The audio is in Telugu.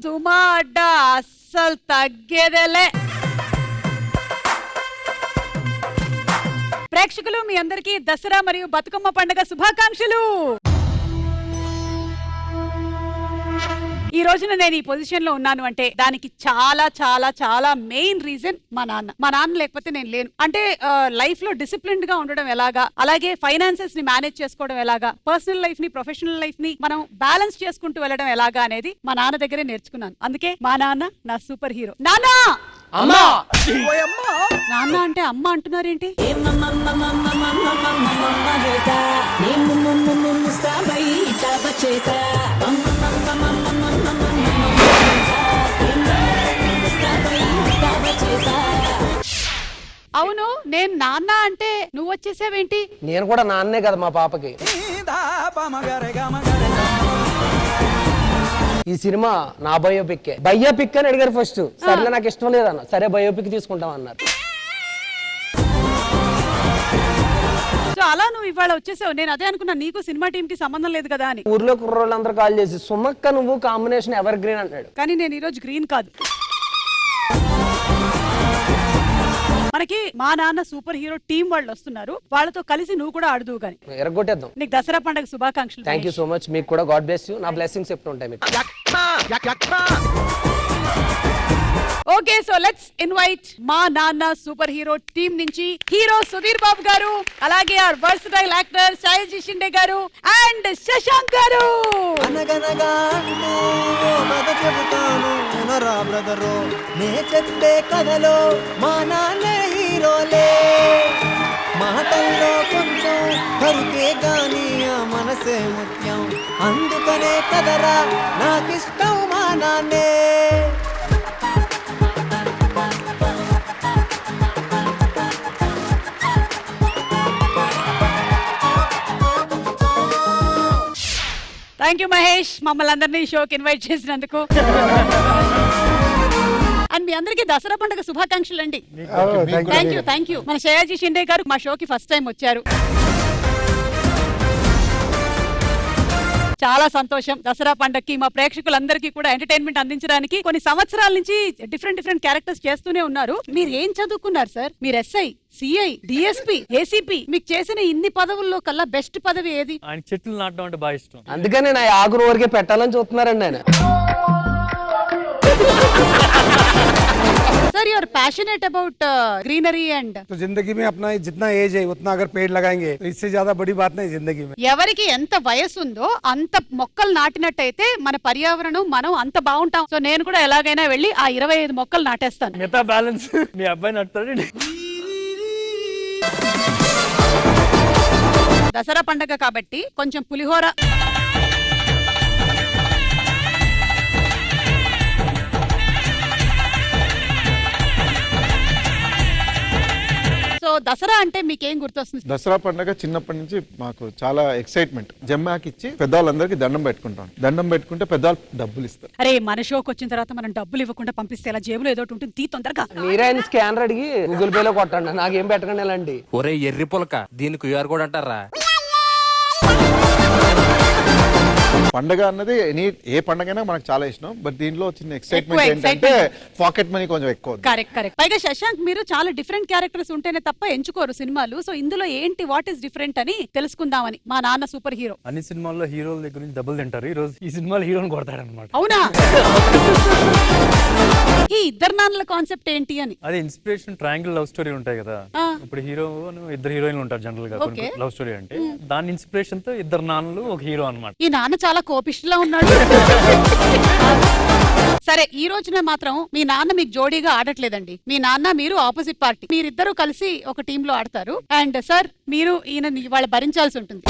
సుమా అడ్డ అస్సలు తగ్గేదేలే. ప్రేక్షకులు మీ అందరికీ దసరా మరియు బతుకమ్మ పండుగ శుభాకాంక్షలు. ఈ రోజున నేను ఈ పొజిషన్ లో ఉన్నాను అంటే దానికి చాలా చాలా చాలా మెయిన్ రీజన్ మా నాన్న లేకపోతే నేను లేను. అంటే లైఫ్ లో డిసిప్లిన్డ్ గా ఉండడం ఎలాగా, అలాగే ఫైనాన్సెస్ ని మేనేజ్ చేసుకోవడం ఎలాగా, పర్సనల్ లైఫ్ ని ప్రొఫెషనల్ లైఫ్ ని మనం బ్యాలెన్స్ చేసుకుంటూ వెళ్ళడం ఎలాగా అనేది మా నాన్న దగ్గరే నేర్చుకున్నాను. అందుకే మా నాన్న నా సూపర్ హీరో. నాన్న నాన్న అంటే అమ్మ అంటున్నారేంటి? అవును, నేను నాన్న అంటే నువ్వు వచ్చేసావేంటి? నేను కూడా నాన్నే కదా మా పాపకి. ఈ సినిమా నా బయోపిక్. బయోపిక్ అని అడిగారు ఫస్ట్. సరే నాకు ఇష్టం లేదన్న, సరే బయోపిక్ తీసుకుంటాం అన్నారు. సో అలా నువ్వు ఇవాళ వచ్చేసావు. నేను అదే అనుకున్నా, నీకు సినిమా టీం కి సంబంధం లేదు కదా అని. ఊర్లో కుర్రోళ్ళందరూ కాల్ చేసి సుమక్క నువ్వు కాంబినేషన్ ఎవర్ గ్రీన్ అన్నాడు. కానీ నేను ఈ రోజు గ్రీన్ కాదు. మనకి మా నాన్న సూపర్ హీరో టీం వాళ్ళు వస్తున్నారు, వాళ్ళతో కలిసి నువ్వు కూడా ఆడుదువు గాని. ఎరగొట్టేద్దాం. నీకు దసరా పండుగ శుభాకాంక్షలు. Thank you so much. మీకు కూడా గాడ్ బ్లెస్ యూ. నా బ్లెస్సింగ్స్ ఎప్పుడు ఉంటాయి మీకు. ఓకే, సో లెట్స్ ఇన్వైట్ మా నాన్న సూపర్ హీరో టీం నుంచి హీరో సుధీర్ బాబు గారు, అలాగే ఆర్ వర్సటైల్ యాక్టర్ సాయజీ షిండే గారు అండ్ శశాంక్ గారు. అనగనగా బ్రదరు నే చెప్పే కథలో మా నాన్న హీరోలే. మాటల్లో కొంచెం కరుకే గాని ఆ మనసే ముఖ్యం, అందుకనే కదరా నాకిష్టం మా నాన్నే. థ్యాంక్ యూ మహేష్, మమ్మల్ని అందరినీ షోకి ఇన్వైట్ చేసినందుకు. అండ్ మీ అందరికీ దసరా పండుగ శుభాకాంక్షలు అండి. Thank you. మన శ్రేయాజీ షిండే గారు మా షోకి ఫస్ట్ టైం వచ్చారు. చాలా సంతోషం. దసరా పండగకి మా ప్రేక్షకులందరికీ కూడా ఎంటర్టైన్మెంట్ అందించడానికి కొన్ని సంవత్సరాల నుంచి డిఫరెంట్ క్యారెక్టర్స్ చేస్తూనే ఉన్నారు. మీరు ఏం చదువుకున్నారు సార్? మీరు ఎస్ఐ, సిఐ, డిఎస్పీ, ఏసీపీ, మీకు చేసిన ఇన్ని పదవుల్లో కల్లా బెస్ట్ పదవి ఏది? ఆయన చెట్లు నాటడం అంటే బాగా ఇష్టం. అందుకని నా ఆగురు వరకే పెట్టాలని చూస్తున్నారండి ఆయన. Sir you are passionate about greenery and तो जिंदगी में अपना जितना एज है उतना अगर पेड़ लगाएंगे तो इससे ज्यादा बड़ी बात नहीं जिंदगी में. ఎవరికి ఎంత వయసు ఉందో అంత మొక్కలు నాటినట్టయితే మన పర్యావరణం మనం అంత బాగుంటాం. సో నేను కూడా ఎలాగైనా వెళ్ళి ఆ 25 మొక్కలు నాటేస్తాను. మిగతా బ్యాలెన్స్ మీ అబ్బాయి నాటుతాడు. దసరా పండగ కాబట్టి కొంచెం పులిహోర. సో దసరా అంటే మీకేం గుర్తొస్తుంది? దసరా పండుగ చిన్నప్పటి నుంచి మాకు చాలా ఎక్సైట్మెంట్. జమ్మాకి ఇచ్చి పెద్దవాళ్ళందరికీ దండం పెట్టుకుంటాం. దండం పెట్టుకుంటే పెద్దవాళ్ళు డబ్బులు ఇస్తారు. అరే మన షోకి వచ్చిన తర్వాత మనం డబ్బులు ఇవ్వకుండా పంపిస్తే ఇలా జేబులో ఏదో ఉంటుంది, తీ తొందరగా. మీరే ఆయన స్కానర్ అడిగి గూగుల్ పేలో కొట్టండి, నాకేం పెట్టకండి ఎలాంటి. ఒరే ఎర్రి పొలక, దీనికి క్యూఆర్ కోడ్ అంటారా? పండగ అన్నది ఏ పండగైనా మనకు చాలా ఇష్టం. బట్ దీంట్లో చిన్న ఎక్సైట్మెంట్ ఏంటంటే పాకెట్ మనీ కొంచెం ఎక్కువ. కరెక్ట్. పైగా శశాంక్ మీరు చాలా డిఫరెంట్ క్యారెక్టర్స్ ఉంటేనే తప్ప ఎంచుకోరు సినిమాలు. సో ఇందులో ఏంటి, వాట్ ఈస్ డిఫరెంట్ అని తెలుసుకుందామని. మా నాన్న సూపర్ హీరో. అన్ని సినిమాల్లో హీరోల దగ్గర నుంచి డబ్బులు తింటారు, ఈ రోజు ఈ సినిమాలో హీరోని కొడతారనమాట. అవునా? ఈ ఇద్దరు నాన్నల కాన్సెప్ట్ ఏంటి అని? అదే ఇన్స్పిరేషన్ ట్రయాంగిల్ లవ్ స్టోరీ ఉంటాయి కదా. ఇప్పుడు హీరో ఇద్దరు హీరోయిన్లు ఉంటారు జనరల్ గా లవ్ స్టోరీ అంటే. దాని ఇన్స్పిరేషన్ తో ఇద్దరు నాన్నలు ఒక హీరో అన్నమాట. ఈ నాన్న చాలా కోపిష్టిలా ఉన్నాడు. సరే, ఈ రోజున మాత్రం మీ నాన్న మీకు జోడీగా ఆడట్లేదండి. మీ నాన్న మీరు ఆపోజిట్ పార్టీ, మీరిద్దరూ కలిసి ఒక టీమ్ లో ఆడతారు. అండ్ సార్ మీరు ఈయన వాళ్ళు భరించాల్సి ఉంటుంది.